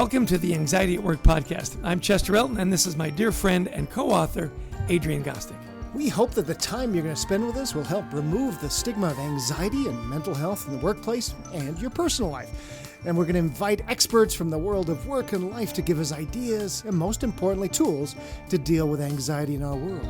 Welcome to the Anxiety at Work podcast. I'm Chester Elton, and this is my dear friend and co-author, Adrian Gostick. We hope that the time you're going to spend with us will help remove the stigma of anxiety and mental health in the workplace and your personal life. And we're going to invite experts from the world of work and life to give us ideas and, most importantly, tools to deal with anxiety in our world.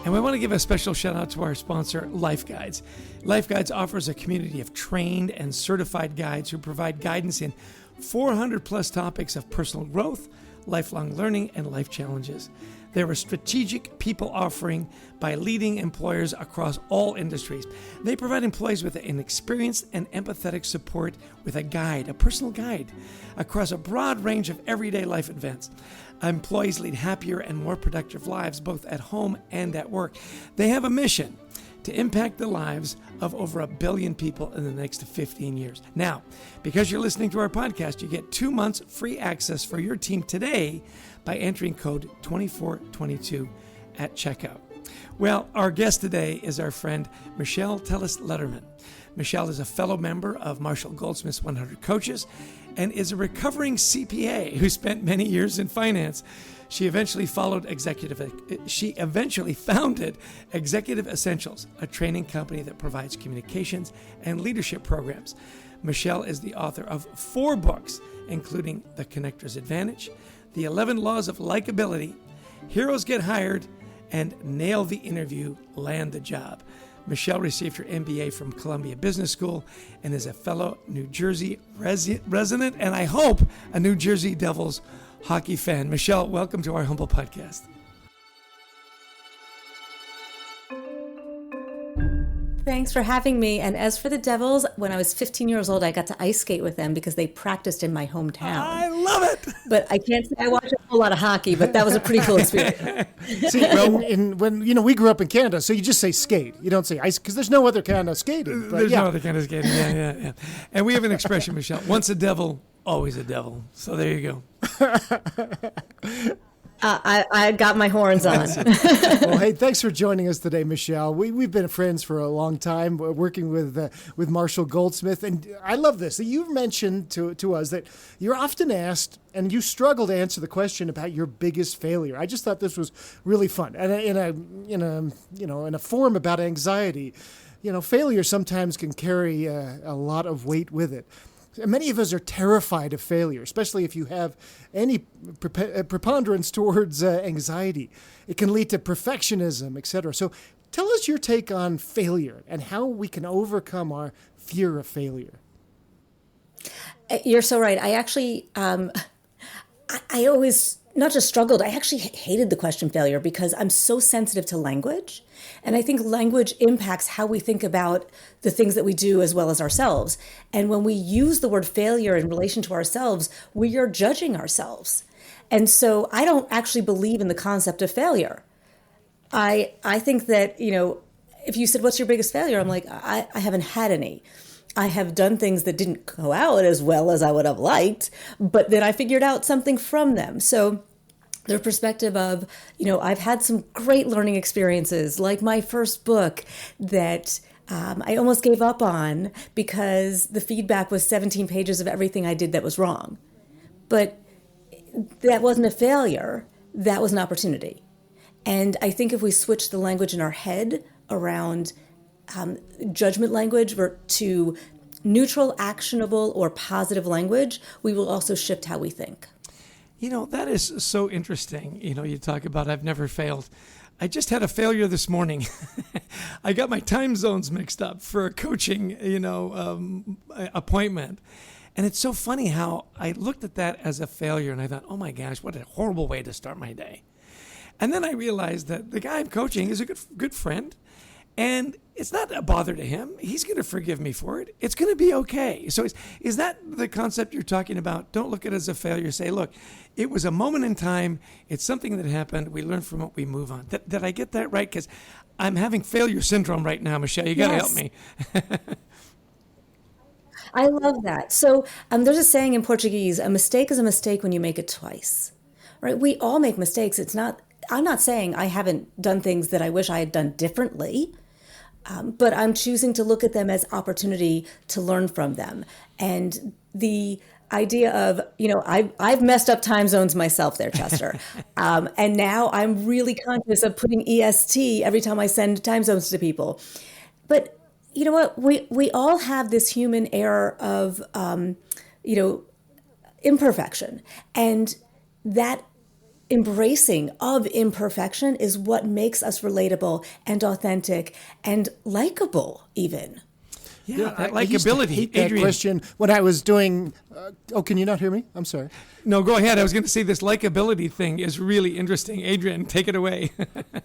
And we want to give a special shout out to our sponsor, Life Guides. Life Guides offers a community of trained and certified guides who provide guidance in 400 plus topics of personal growth, lifelong learning, and life challenges. They're a strategic people offering by leading employers across all industries. They provide employees with an experienced and empathetic support with a guide, a personal guide, across a broad range of everyday life events. Employees lead happier and more productive lives both at home and at work. They have a mission to impact the lives of over 1 billion people in the next 15 years. Now, because you're listening to our podcast, you get 2 months free access for your team today by entering code 2422 at checkout. Well, our guest today is our friend Michelle Tellis-Letterman. Michelle is a fellow member of Marshall Goldsmith's 100 Coaches and is a recovering CPA who spent many years in finance. She eventually founded Executive Essentials, a training company that provides communications and leadership programs. Michelle is the author of 4 books, including The Connector's Advantage, The 11 Laws of Likability, Heroes Get Hired, and Nail the Interview, Land the Job. Michelle received her MBA from Columbia Business School and is a fellow New Jersey resident, and I hope a New Jersey Devils hockey fan. Michelle, welcome to our humble podcast. Thanks for having me. And as for the Devils, when I was 15 years old, I got to ice skate with them because they practiced in my hometown. I love it. But I can't say I watched a whole lot of hockey, but that was a pretty cool experience. See, when we grew up in Canada, so you just say skate. You don't say ice because there's no other kind of skating. But there's no other kind of skating. Yeah. And we have an expression, Michelle. Once a devil, always a devil. So there you go. I got my horns on. Well, hey, thanks for joining us today, Michelle. We've been friends for a long time, working with Marshall Goldsmith, and I love this. You've mentioned to us that you're often asked, and you struggle to answer the question about your biggest failure. I just thought this was really fun, and in a forum about anxiety, failure sometimes can carry a lot of weight with it. Many of us are terrified of failure, especially if you have any preponderance towards anxiety. It can lead to perfectionism, etc. So tell us your take on failure and how we can overcome our fear of failure. You're so right. I actually, I always not just struggled, I actually hated the question failure because I'm so sensitive to language. And I think language impacts how we think about the things that we do as well as ourselves. And when we use the word failure in relation to ourselves, we are judging ourselves. And so I don't actually believe in the concept of failure. I think that, if you said, what's your biggest failure? I'm like, I haven't had any. I have done things that didn't go out as well as I would have liked, but then I figured out something from them. So the perspective of, I've had some great learning experiences, like my first book that I almost gave up on because the feedback was 17 pages of everything I did that was wrong. But that wasn't a failure. That was an opportunity. And I think if we switch the language in our head around judgment language to neutral, actionable, or positive language, we will also shift how we think. That is so interesting. You talk about I've never failed. I just had a failure this morning. I got my time zones mixed up for a coaching, appointment. And it's so funny how I looked at that as a failure and I thought, oh my gosh, what a horrible way to start my day. And then I realized that the guy I'm coaching is a good friend. And it's not a bother to him. He's going to forgive me for it. It's going to be okay. So is that the concept you're talking about? Don't look at it as a failure. Say, look, it was a moment in time. It's something that happened. We learn from it. We move on. Did I get that right? Because I'm having failure syndrome right now, Michelle. You got to help me. I love that. So there's a saying in Portuguese, a mistake is a mistake when you make it twice. Right? We all make mistakes. I'm not saying I haven't done things that I wish I had done differently. but I'm choosing to look at them as opportunity to learn from them. And the idea of, I've messed up time zones myself there, Chester. And now I'm really conscious of putting EST every time I send time zones to people. But you know what? We all have this human error of, imperfection. And that embracing of imperfection is what makes us relatable and authentic and likable even. Yeah, that I used to likability. hate that Adrian. question when I was doing. Can you not hear me? I'm sorry. No, go ahead. I was going to say this likability thing is really interesting. Adrian, take it away.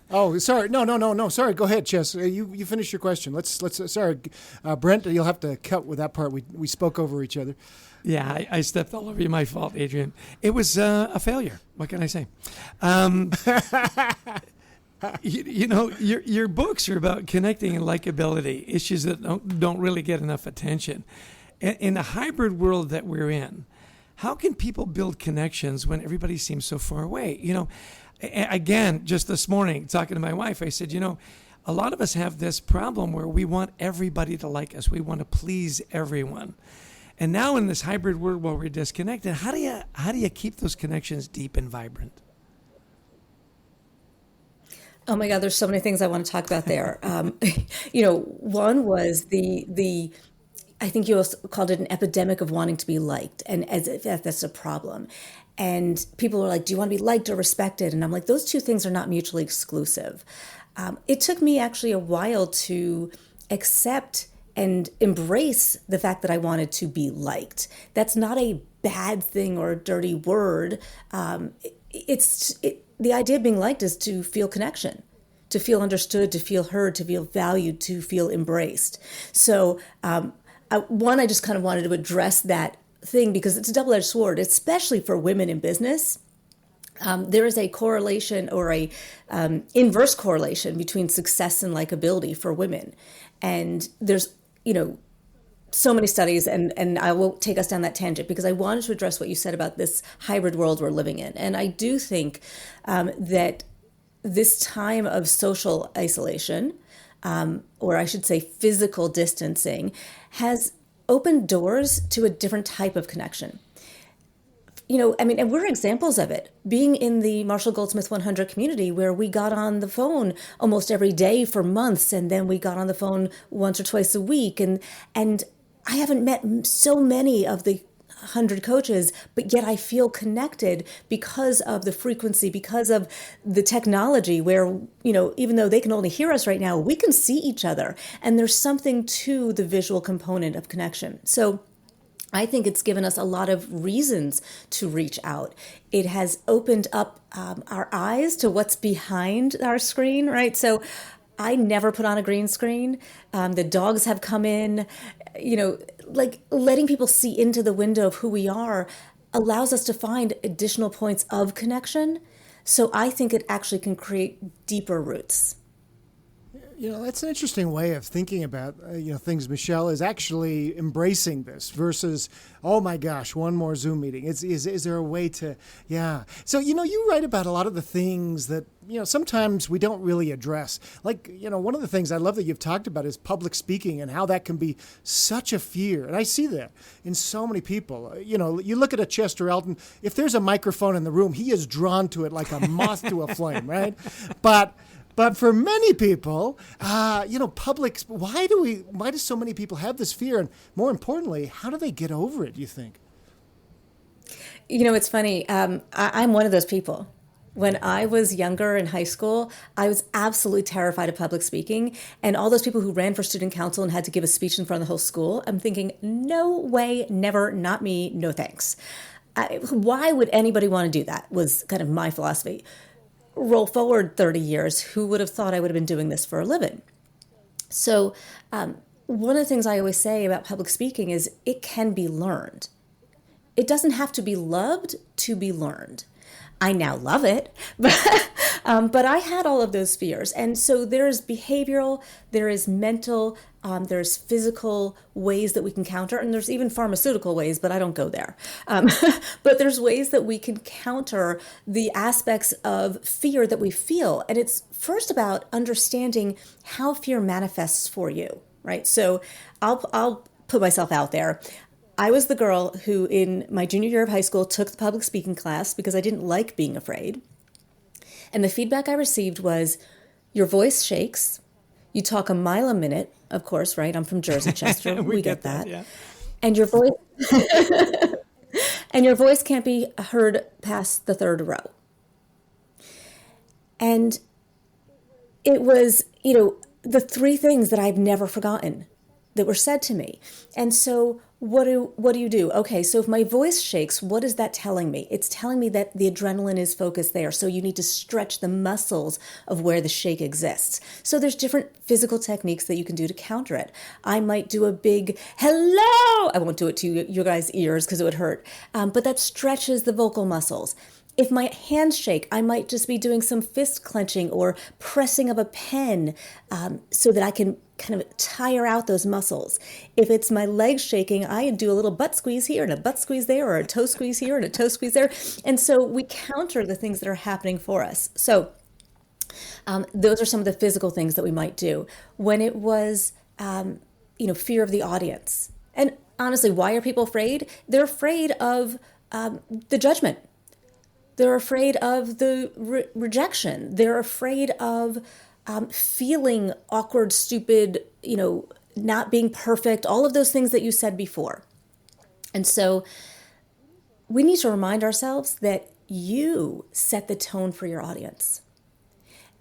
Oh, sorry. No. Sorry. Go ahead, Chess. You finish your question. Let's. Sorry, Brent. You'll have to cut with that part. We spoke over each other. Yeah, I stepped all over you. My fault, Adrian. It was a failure. What can I say? Your books are about connecting and likability, issues that don't really get enough attention. In the hybrid world that we're in, how can people build connections when everybody seems so far away? Again, just this morning, talking to my wife, I said, a lot of us have this problem where we want everybody to like us. We want to please everyone. And now in this hybrid world where we're disconnected, how do you keep those connections deep and vibrant? Oh my God, there's so many things I want to talk about there. One was the I think you also called it an epidemic of wanting to be liked, and as if that's a problem. And people are like, do you want to be liked or respected? And I'm like, those two things are not mutually exclusive. It took me actually a while to accept and embrace the fact that I wanted to be liked. That's not a bad thing or a dirty word. The idea of being liked is to feel connection, to feel understood, to feel heard, to feel valued, to feel embraced. So I just kind of wanted to address that thing because it's a double-edged sword, especially for women in business. There is a correlation or a inverse correlation between success and likability for women. And there's, so many studies, and I won't take us down that tangent because I wanted to address what you said about this hybrid world we're living in. And I do think that this time of social isolation, or I should say physical distancing, has opened doors to a different type of connection. And we're examples of it. Being in the Marshall Goldsmith 100 community where we got on the phone almost every day for months, and then we got on the phone once or twice a week. And I haven't met so many of the 100 coaches, but yet I feel connected because of the frequency, because of the technology where, even though they can only hear us right now, we can see each other. And there's something to the visual component of connection. So I think it's given us a lot of reasons to reach out. It has opened up our eyes to what's behind our screen, right? So I never put on a green screen. The dogs have come in, like letting people see into the window of who we are allows us to find additional points of connection. So I think it actually can create deeper roots. That's an interesting way of thinking about things. Michelle is actually embracing this versus, oh my gosh, one more Zoom meeting. Is there a way to, yeah. So, you write about a lot of the things that, sometimes we don't really address. Like, one of the things I love that you've talked about is public speaking and how that can be such a fear. And I see that in so many people. You look at a Chester Elton, if there's a microphone in the room, he is drawn to it like a moth to a flame, right? But for many people, public. Why do so many people have this fear? And more importantly, how do they get over it? Do you think? It's funny. I'm one of those people. When I was younger in high school, I was absolutely terrified of public speaking. And all those people who ran for student council and had to give a speech in front of the whole school, I'm thinking, no way, never, not me, no thanks. Why would anybody want to do that was kind of my philosophy. Roll forward 30 years, who would have thought I would have been doing this for a living? So one of the things I always say about public speaking is it can be learned. it doesn't have to be loved to be learned. I now love it, but I had all of those fears. And so there's behavioral, there is mental, there's physical ways that we can counter, and there's even pharmaceutical ways, but I don't go there. But there's ways that we can counter the aspects of fear that we feel. And it's first about understanding how fear manifests for you, right? So I'll put myself out there. I was the girl who in my junior year of high school took the public speaking class because I didn't like being afraid. And the feedback I received was, your voice shakes, you talk a mile a minute, of course, right? I'm from Jersey, Chester. we get that. Yeah. And your voice and your voice can't be heard past the third row. And it was, the three things that I've never forgotten that were said to me. And so what do you do? Okay, so if my voice shakes, what is that telling me? It's telling me that the adrenaline is focused there. So you need to stretch the muscles of where the shake exists. So there's different physical techniques that you can do to counter it. I might do a big hello. I won't do it to you guys' ears because it would hurt. But that stretches the vocal muscles. If my hands shake, I might just be doing some fist clenching or pressing of a pen so that I can kind of tire out those muscles. If it's my legs shaking, I do a little butt squeeze here and a butt squeeze there, or a toe squeeze here and a toe squeeze there. And so we counter the things that are happening for us. So those are some of the physical things that we might do. When it was, fear of the audience. And honestly, why are people afraid? They're afraid of the judgment. They're afraid of the rejection. They're afraid of feeling awkward, stupid, not being perfect, all of those things that you said before. And so we need to remind ourselves that you set the tone for your audience.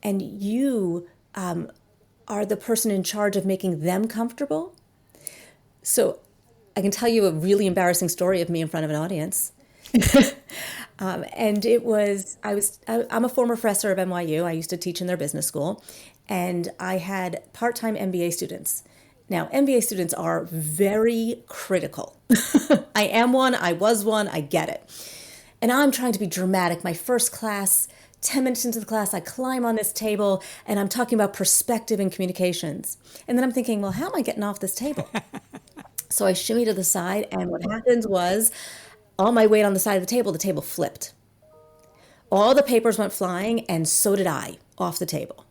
And you are the person in charge of making them comfortable. So I can tell you a really embarrassing story of me in front of an audience. And it was, I'm a former professor of NYU. I used to teach in their business school, and I had part-time MBA students. Now, MBA students are very critical. I am one, I was one, I get it. And I'm trying to be dramatic. My first class, 10 minutes into the class, I climb on this table and I'm talking about perspective and communications. And then I'm thinking, well, how am I getting off this table? So I shimmy to the side, and what happened was, all my weight on the side of the table flipped. All the papers went flying, and so did I, off the table.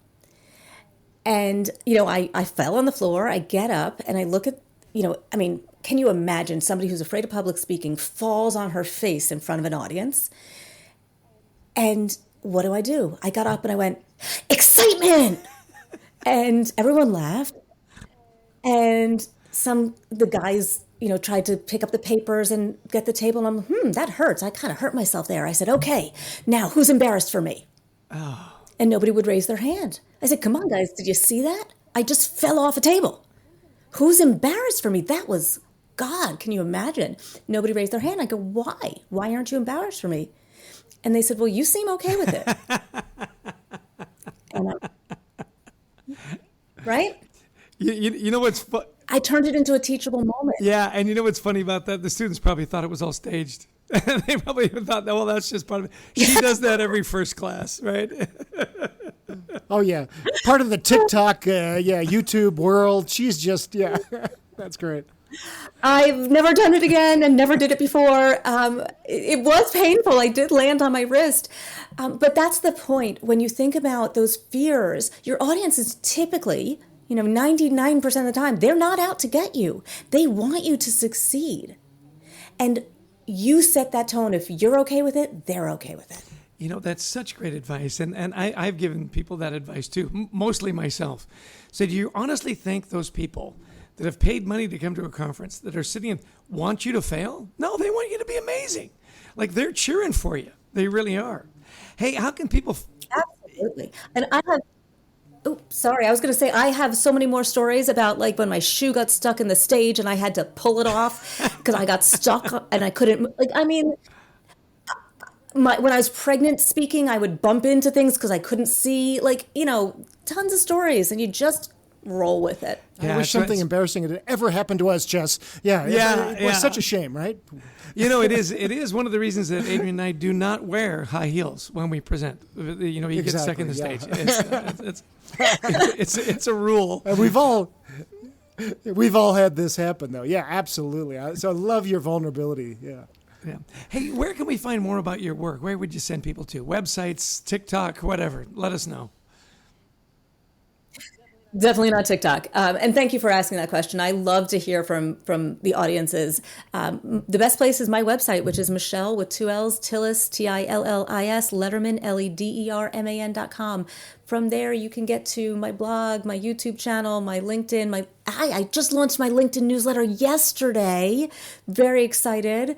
And, I fell on the floor, I get up, and I look at, can you imagine somebody who's afraid of public speaking falls on her face in front of an audience? And what do? I got up and I went, excitement! And everyone laughed. And the guys tried to pick up the papers and get the table. And I'm, that hurts. I kind of hurt myself there. I said, okay, now who's embarrassed for me? Oh. And nobody would raise their hand. I said, come on, guys, did you see that? I just fell off a table. Who's embarrassed for me? That was God. Can you imagine? Nobody raised their hand. I go, why? Why aren't you embarrassed for me? And they said, well, you seem okay with it. And right? You know what's fun? I turned it into a teachable moment. Yeah, and you know what's funny about that? The students probably thought it was all staged. They probably even thought, well, that's just part of it. She does that every first class, right? Oh, yeah. Part of the TikTok, YouTube world. She's just, that's great. I've never done it again and never did it before. It was painful. I did land on my wrist. But that's the point. When you think about those fears, your audience is typically, 99% of the time, they're not out to get you. They want you to succeed. And you set that tone. If you're okay with it, they're okay with it. That's such great advice. And I've given people that advice too, mostly myself. So do you honestly think those people that have paid money to come to a conference, that are sitting and want you to fail? No, they want you to be amazing. Like, they're cheering for you. They really are. Hey, how can people... Absolutely. And I have... Oh, sorry. I was going to say, I have so many more stories about like when my shoe got stuck in the stage and I had to pull it off because I got stuck and I couldn't, when I was pregnant speaking, I would bump into things because I couldn't see, tons of stories, and you just roll with it. I wish something embarrassing had ever happened to us, Jess. It was such a shame, right? It is one of the reasons that Adrian and I do not wear high heels when we present. You get stuck in the stage. It's a rule. And we've all had this happen, though. Yeah, absolutely. So I love your vulnerability. Yeah. Yeah. Hey, where can we find more about your work? Where would you send people to? Websites, TikTok, whatever. Let us know. Definitely not TikTok. And thank you for asking that question. I love to hear from the audiences. The best place is my website, which is Michelle with 2 L's, Tillis, Tillis, Letterman, LEDERMAN.com. From there, you can get to my blog, my YouTube channel, my LinkedIn. I just launched my LinkedIn newsletter yesterday. Very excited.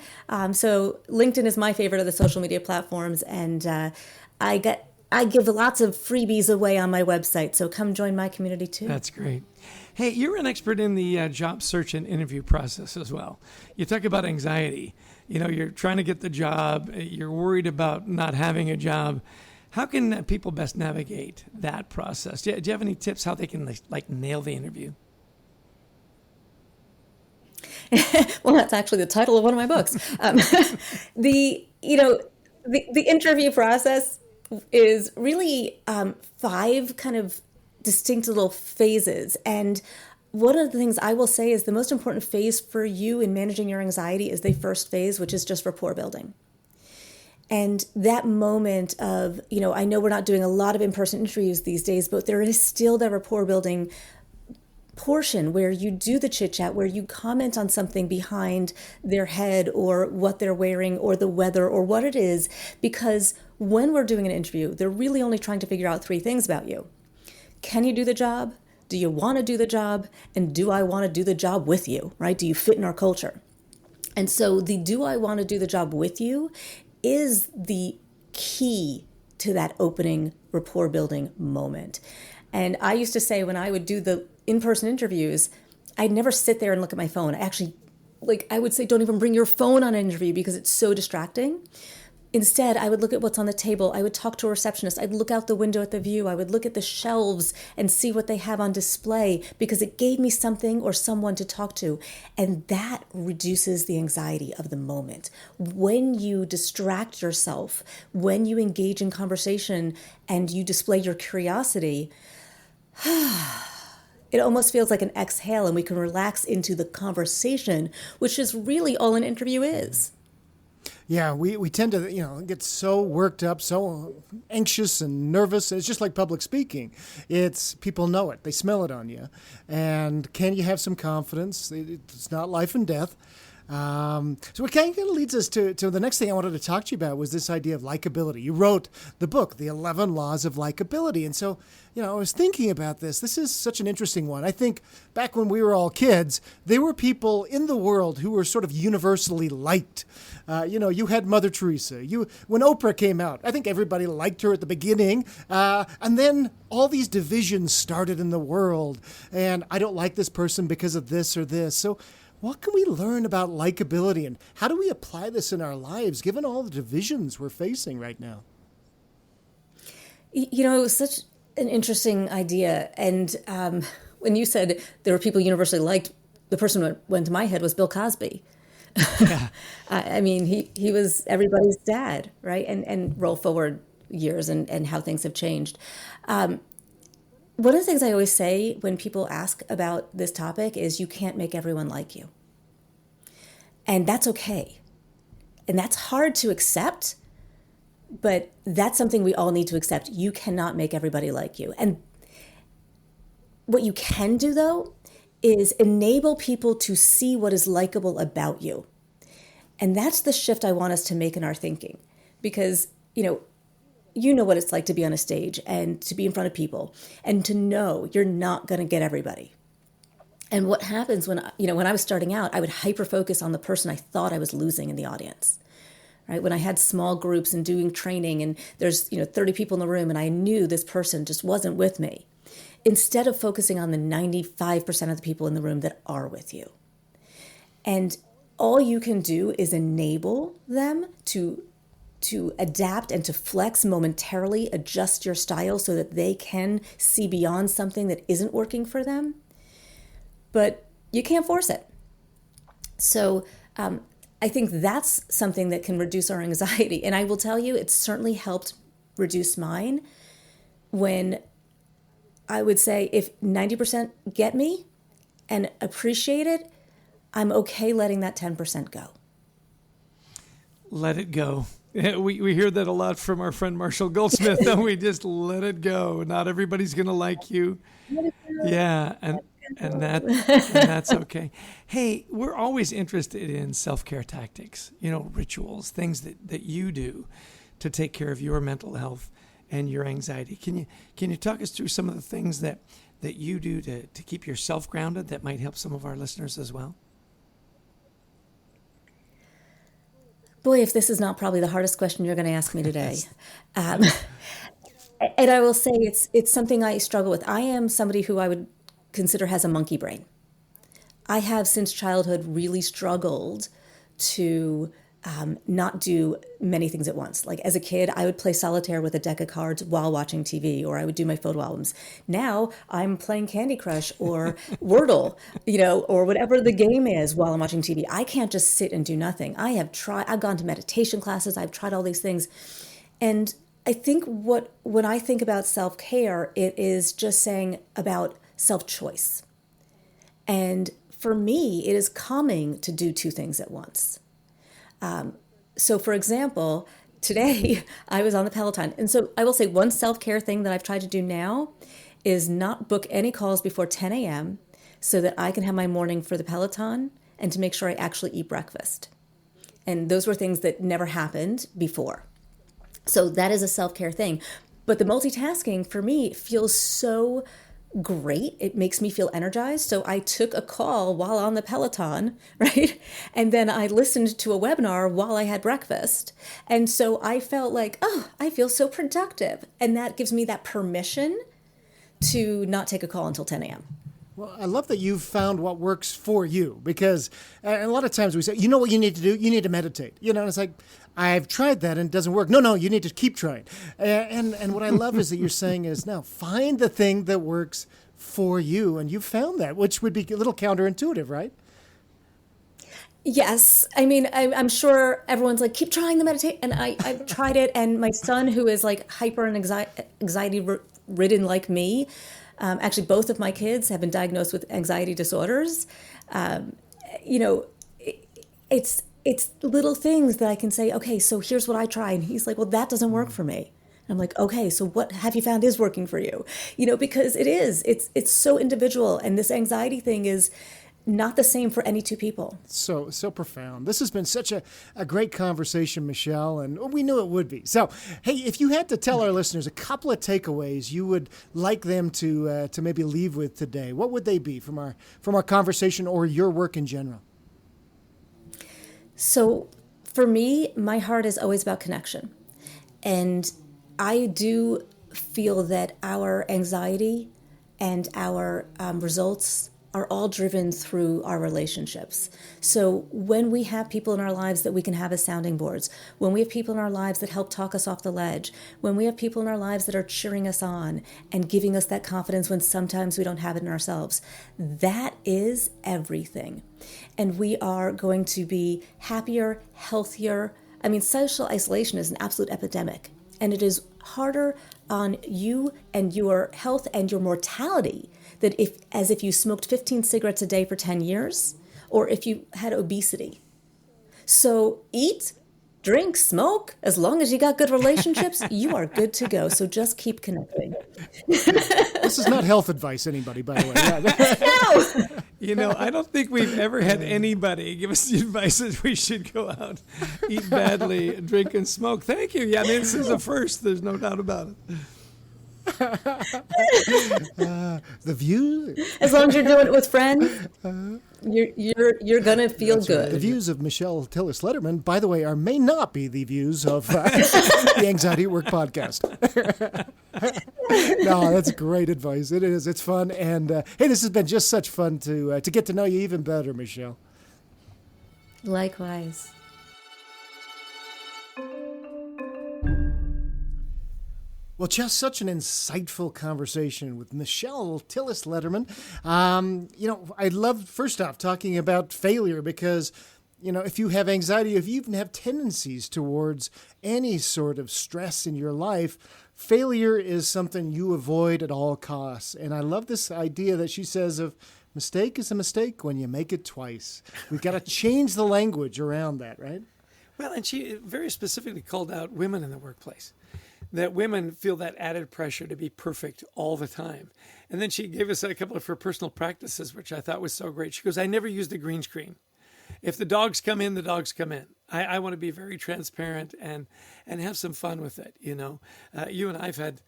So LinkedIn is my favorite of the social media platforms, and I give lots of freebies away on my website, so come join my community too. That's great. Hey, you're an expert in the job search and interview process as well. You talk about anxiety. You're trying to get the job. You're worried about not having a job. How can people best navigate that process? Do you have any tips how they can nail the interview? Well, that's actually the title of one of my books. The interview process is really 5 kind of distinct little phases. And one of the things I will say is the most important phase for you in managing your anxiety is the first phase, which is just rapport building. And that moment of, I know we're not doing a lot of in-person interviews these days, but there is still that rapport building portion where you do the chit chat, where you comment on something behind their head or what they're wearing or the weather or what it is, because when we're doing an interview, they're really only trying to figure out 3 things about you. Can you do the job? Do you want to do the job? And do I want to do the job with you, right? Do you fit in our culture? And so the do I want to do the job with you is the key to that opening rapport building moment. And I used to say when I would do the in-person interviews, I'd never sit there and look at my phone. I would say, don't even bring your phone on an interview because it's so distracting. Instead, I would look at what's on the table. I would talk to a receptionist. I'd look out the window at the view. I would look at the shelves and see what they have on display because it gave me something or someone to talk to. And that reduces the anxiety of the moment. When you distract yourself, when you engage in conversation and you display your curiosity, it almost feels like an exhale and we can relax into the conversation, which is really all an interview is. Yeah, we tend to, get so worked up, so anxious and nervous. It's just like public speaking. People know it. They smell it on you. And can you have some confidence? It's not life and death. So it kind of leads us to the next thing I wanted to talk to you about was this idea of likability. You wrote the book, The 11 Laws of Likability. And so, I was thinking about this. This is such an interesting one. I think back when we were all kids, there were people in the world who were sort of universally liked. You had Mother Teresa. When Oprah came out, I think everybody liked her at the beginning. And then all these divisions started in the world. And I don't like this person because of this or this. So what can we learn about likability and how do we apply this in our lives, given all the divisions we're facing right now? It was such an interesting idea. And when you said there were people universally liked, the person that went to my head was Bill Cosby. Yeah. He was everybody's dad, right? And roll forward years and how things have changed. One of the things I always say when people ask about this topic is you can't make everyone like you. And that's okay. And that's hard to accept, but that's something we all need to accept. You cannot make everybody like you. And what you can do, though, is enable people to see what is likable about you. And that's the shift I want us to make in our thinking. Because, you know what it's like to be on a stage and to be in front of people and to know you're not going to get everybody. And what happens when I was starting out, I would hyper focus on the person I thought I was losing in the audience, right? When I had small groups and doing training and there's, 30 people in the room and I knew this person just wasn't with me, instead of focusing on the 95% of the people in the room that are with you. And all you can do is enable them to to adapt and to flex momentarily, adjust your style so that they can see beyond something that isn't working for them. But you can't force it. So I think that's something that can reduce our anxiety. And I will tell you, it's certainly helped reduce mine when I would say if 90% get me and appreciate it, I'm okay letting that 10% go. Let it go. We hear that a lot from our friend Marshall Goldsmith. Don't we? Just let it go. Not everybody's going to like you. Yeah, and that's okay. Hey, we're always interested in self-care tactics, rituals, things that you do to take care of your mental health and your anxiety. Can you talk us through some of the things that you do to keep yourself grounded that might help some of our listeners as well? Boy, if this is not probably the hardest question you're going to ask me today. And I will say it's something I struggle with. I am somebody who I would consider has a monkey brain. I have since childhood really struggled to not do many things at once. Like as a kid, I would play solitaire with a deck of cards while watching TV, or I would do my photo albums. Now I'm playing Candy Crush or Wordle, or whatever the game is while I'm watching TV. I can't just sit and do nothing. I've gone to meditation classes. I've tried all these things. And I think when I think about self-care, it is just saying about self-choice. And for me, it is calming to do two things at once. So for example, today I was on the Peloton. And so I will say one self-care thing that I've tried to do now is not book any calls before 10 a.m. so that I can have my morning for the Peloton and to make sure I actually eat breakfast. And those were things that never happened before. So that is a self-care thing. But the multitasking for me feels so great. It makes me feel energized. So I took a call while on the Peloton, right? And then I listened to a webinar while I had breakfast. And so I felt like, I feel so productive. And that gives me that permission to not take a call until 10 a.m. Well, I love that you've found what works for you, because a lot of times we say, you know what you need to do? You need to meditate. And it's like, I've tried that and it doesn't work. No, you need to keep trying. And what I love is that you're saying is now find the thing that works for you. And you've found that, which would be a little counterintuitive, right? Yes. I mean, I'm sure everyone's like, keep trying the meditate. And I've tried it. And my son, who is like hyper and anxiety ridden like me, actually, both of my kids have been diagnosed with anxiety disorders. It's little things that I can say, okay, so here's what I try. And he's like, well, that doesn't work for me. And I'm like, okay, so what have you found is working for you? Because it's so individual. And this anxiety thing is not the same for any two people. So profound. This has been such a great conversation, Michelle, and we knew it would be. So, hey, if you had to tell our listeners a couple of takeaways you would like them to maybe leave with today, what would they be from our conversation or your work in general? So for me, my heart is always about connection. And I do feel that our anxiety and our results are all driven through our relationships. So when we have people in our lives that we can have as sounding boards, when we have people in our lives that help talk us off the ledge, when we have people in our lives that are cheering us on and giving us that confidence when sometimes we don't have it in ourselves, that is everything. And we are going to be happier, healthier. I mean, social isolation is an absolute epidemic, and it is harder on you and your health and your mortality that if you smoked 15 cigarettes a day for 10 years, or if you had obesity. So eat, drink, smoke, as long as you got good relationships, you are good to go. So just keep connecting. This is not health advice, anybody, by the way. No. I don't think we've ever had anybody give us the advice that we should go out, eat badly, drink and smoke. Thank you. Yeah, this is a first. There's no doubt about it. The views. As long as you're doing it with friends, you're gonna feel That's good. Right. The views of Michelle Tillis-Letterman, by the way, may not be the views of the Anxiety at Work podcast. No, that's great advice. It is. It's fun, and hey, this has been just such fun to get to know you even better, Michelle. Likewise. Well, just such an insightful conversation with Michelle Tillis Letterman. I love, first off, talking about failure because, if you have anxiety, if you even have tendencies towards any sort of stress in your life, failure is something you avoid at all costs. And I love this idea that she says of mistake is a mistake when you make it twice. We've got to change the language around that, right? Well, and she very specifically called out women in the workplace, that women feel that added pressure to be perfect all the time. And then she gave us a couple of her personal practices, which I thought was so great. She goes, I never used a green screen. If the dogs come in, the dogs come in. I want to be very transparent and have some fun with it. You and I've had,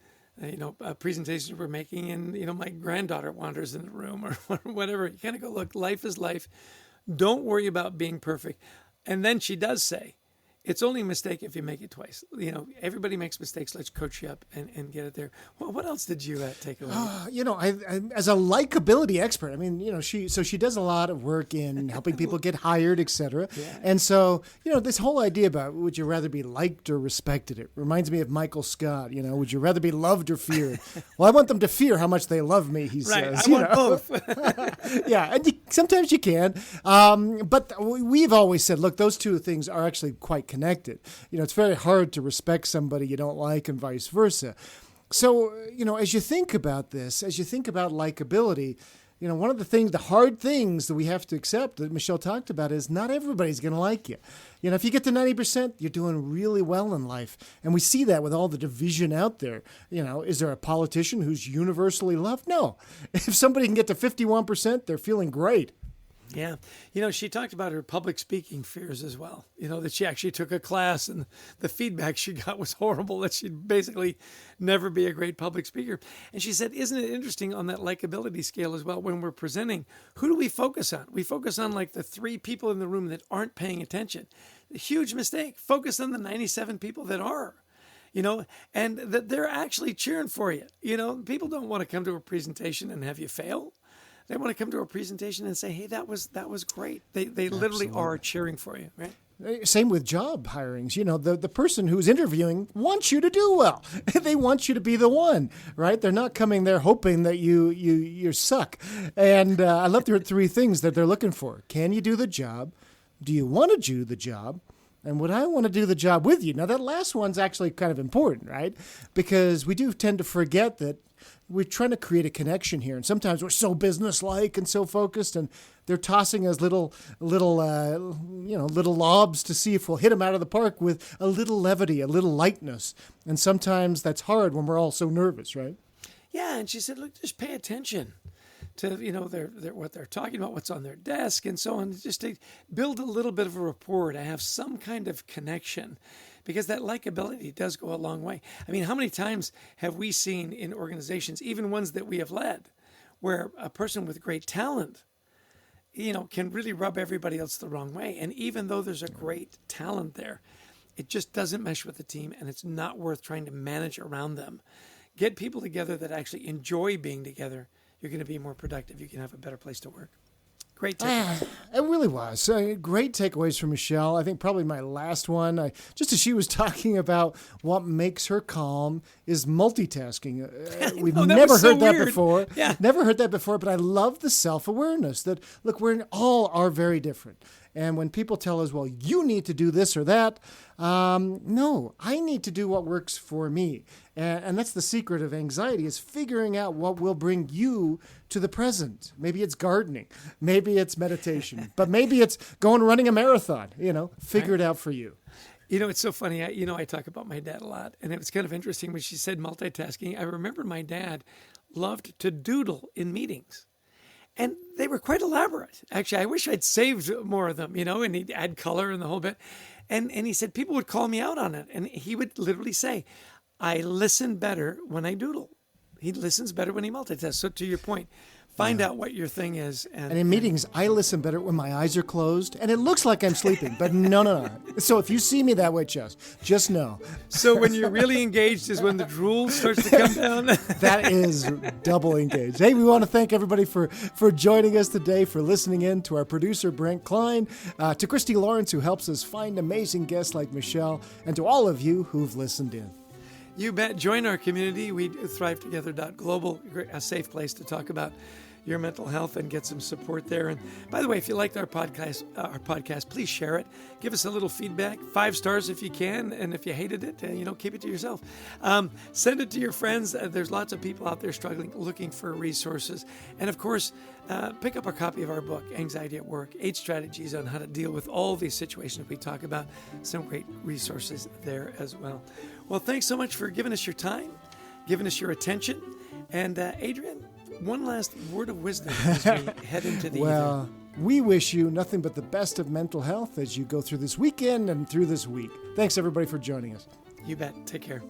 presentations we're making and, my granddaughter wanders in the room or whatever. You kind of go, look, life is life. Don't worry about being perfect. And then she does say, it's only a mistake if you make it twice. Everybody makes mistakes. Let's coach you up and get it there. Well, what else did you take away? I as a likability expert, she does a lot of work in helping people get hired, etc. Yeah. And so, this whole idea about would you rather be liked or respected? It reminds me of Michael Scott. Would you rather be loved or feared? Well, I want them to fear how much they love me. He right. says. I want both. Yeah, and sometimes you can. But we've always said, look, those two things are actually quite connected. It's very hard to respect somebody you don't like and vice versa. So, as you think about this, as you think about likability, one of the hard things that we have to accept that Michelle talked about is not everybody's going to like you. If you get to 90%, you're doing really well in life. And we see that with all the division out there. Is there a politician who's universally loved? No. If somebody can get to 51%, they're feeling great. Yeah. She talked about her public speaking fears as well. That she actually took a class and the feedback she got was horrible, that she'd basically never be a great public speaker. And she said, isn't it interesting on that likability scale as well, when we're presenting, who do we focus on? We focus on like the 3 people in the room that aren't paying attention. A huge mistake. Focus on the 97 people that are. And that they're actually cheering for you. People don't want to come to a presentation and have you fail. They want to come to a presentation and say, hey, that was great. They literally are cheering for you, right? Same with job hirings. The person who's interviewing wants you to do well. They want you to be the one, right? They're not coming there hoping that you suck. And I love the 3 things that they're looking for. Can you do the job? Do you want to do the job? And would I want to do the job with you? Now, that last one's actually kind of important, right? Because we do tend to forget that we're trying to create a connection here. And sometimes we're so businesslike and so focused, and they're tossing us little lobs to see if we'll hit them out of the park with a little levity, a little lightness. And sometimes that's hard when we're all so nervous, right? Yeah. And she said, look, just pay attention to, what they're talking about, what's on their desk and so on, just to build a little bit of a rapport, to have some kind of connection, because that likability does go a long way. I mean, how many times have we seen in organizations, even ones that we have led, where a person with great talent, can really rub everybody else the wrong way. And even though there's a great talent there, it just doesn't mesh with the team, and it's not worth trying to manage around them. Get people together that actually enjoy being together. You're going to be more productive. You can have a better place to work. Great takeaways. It really was. Great takeaways from Michelle. I think probably my last one, just as she was talking about what makes her calm, is multitasking. We've never heard that before. Yeah. Never heard that before, but I love the self-awareness that, look, we all are very different. And when people tell us, well, you need to do this or that, no, I need to do what works for me. And that's the secret of anxiety, is figuring out what will bring you to the present. Maybe it's gardening. Maybe it's meditation. But maybe it's running a marathon. Figure it out for you. It's so funny. I talk about my dad a lot. And it was kind of interesting when she said multitasking. I remember my dad loved to doodle in meetings. And they were quite elaborate. Actually, I wish I'd saved more of them, and he'd add color and the whole bit. And he said people would call me out on it. And he would literally say, I listen better when I doodle. He listens better when he multitasks. So to your point, find out what your thing is. And in meetings, I listen better when my eyes are closed. And it looks like I'm sleeping, but no. So if you see me that way, just know. So when you're really engaged is when the drool starts to come down? That is double engaged. Hey, we want to thank everybody for joining us today, for listening in, to our producer, Brent Klein, to Christy Lawrence, who helps us find amazing guests like Michelle, and to all of you who've listened in. You bet. Join our community. We thrivetogether.global, a safe place to talk about your mental health and get some support there. And by the way, if you liked our podcast, please share it. Give us a little feedback, 5 stars if you can, and if you hated it, keep it to yourself. Send it to your friends. There's lots of people out there struggling, looking for resources. And of course, pick up a copy of our book, Anxiety at Work: 8 Strategies on How to Deal with All These Situations we talk about. Some great resources there as well. Well, thanks so much for giving us your time, giving us your attention. And Adrian, one last word of wisdom as we head into the Well, we wish you nothing but the best of mental health as you go through this weekend and through this week. Thanks, everybody, for joining us. You bet. Take care.